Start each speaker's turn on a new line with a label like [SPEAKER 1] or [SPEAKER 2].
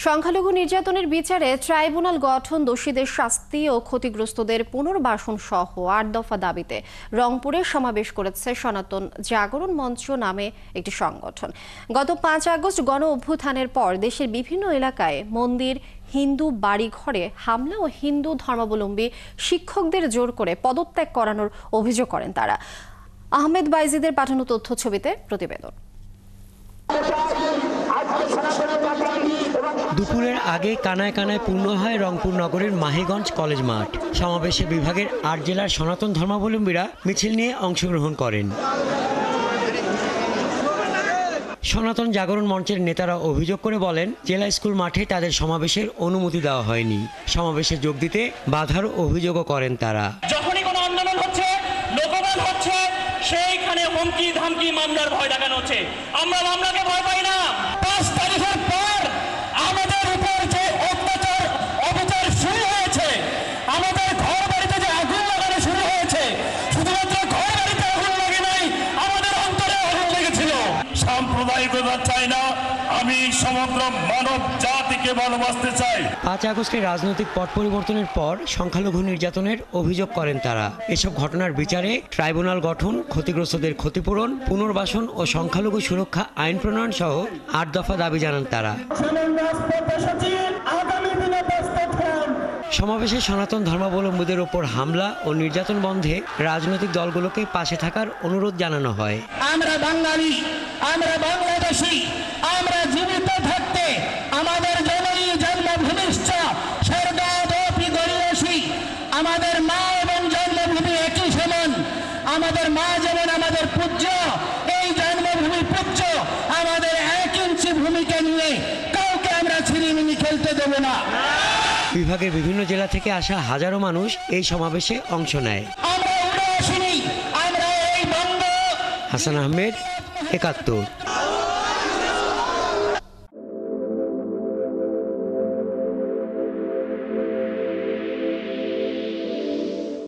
[SPEAKER 1] সংখ্যালঘু নির্যাতনের বিচারে ট্রাইব্যুনাল গঠন, দোষীদের শাস্তি ও ক্ষতিগ্রস্তদের পুনর্বাসন সহ ৮ দফা দাবিতে রংপুরে সমাবেশ করেছে সনাতন জাগরণ মঞ্চ নামে একটি সংগঠন। গত ৫ আগস্ট গণ অভ্যুত্থানের পর দেশের বিভিন্ন এলাকায় মন্দির, হিন্দু বাড়িঘরে হামলা ও হিন্দু ধর্মাবলম্বী শিক্ষকদের জোর করে পদত্যাগ করানোর অভিযোগ করেন তারা। আহমেদ বাইজিদের পাঠানো তথ্য ছবিতে প্রতিবেদন।
[SPEAKER 2] দুপুরের আগে কানায় কানায় পূর্ণ হয় রংপুর নগরের মাহিগঞ্জ কলেজ মাঠ। সমাবেশে বিভাগের ৮ জেলার সনাতন ধর্মাবলম্বীরা মিছিল নিয়ে অংশগ্রহণ করেন। সনাতন জাগরণ মঞ্চের নেতারা অভিযোগ করে বলেন, জেলা স্কুল মাঠে তাদের সমাবেশের অনুমতি দেওয়া হয়নি। সমাবেশে যোগ দিতে বাধার অভিযোগও করেন তারা।
[SPEAKER 3] যখনই কোনো আন্দোলন হচ্ছে, লোকগান হচ্ছে, সেইখানে হুমকি ধামকি মামলার ভয় দেখানো হচ্ছে। আমরা মামলাকে ভয় পাই না। ৫ তারিখের পর আমাদের উপর যে অত্যাচার অবিচার শুরু হয়েছে, আমাদের ঘর বাড়িতে যে আগুন লাগানো শুরু হয়েছে, শুধুমাত্র ঘর বাড়িতে আগুন লাগে নাই, আমাদের অন্তরে আগুন লেগেছিল। সাম্প্রদায়িকতা চাই না, আমি সমগ্র মানব জাতিকে ভালোবাসতে চাই।
[SPEAKER 2] ৫ আগস্টের রাজনৈতিক পট পরিবর্তনের পর সংখ্যালঘু নির্যাতনের অভিযোগ করেন তারা। এসব ঘটনার বিচারে ট্রাইব্যুনাল গঠন, ক্ষতিগ্রস্তদের ক্ষতিপূরণ, পুনর্বাসন ও সংখ্যালঘু সুরক্ষা আইন প্রণয়ন সহ ৮ দফা দাবি জানান তারা। সমাবেশে সনাতন ধর্মাবলম্বীদের ওপর হামলা ও নির্যাতন বন্ধে রাজনৈতিক দলগুলোকে পাশে থাকার অনুরোধ জানানো হয়।
[SPEAKER 3] আমরা বাঙালি, আমরা বাংলাদেশী, আমরা জীবিত থাকতে আমাদের জননী জন্মভূমিশ্চ স্বর্গাদপি গরীয়সী। আমাদের মা এবং জন্মভূমি একই সমান। আমাদের মা যেমন আমাদের পূজ্য, এই জন্মভূমি পূজ্য। আমাদের ১ ইঞ্চি ভূমিকে নিয়ে কাউকে আমরা ছিনিমিনি খেলতে দেব না।
[SPEAKER 2] বিভাগের বিভিন্ন জেলা থেকে আসা হাজারো মানুষ এই সমাবেশে অংশ নেয়।
[SPEAKER 3] আমরা উড়ে আসিনি, আমরা এই বঙ্গ।
[SPEAKER 2] হাসান আহমেদ, ৭১।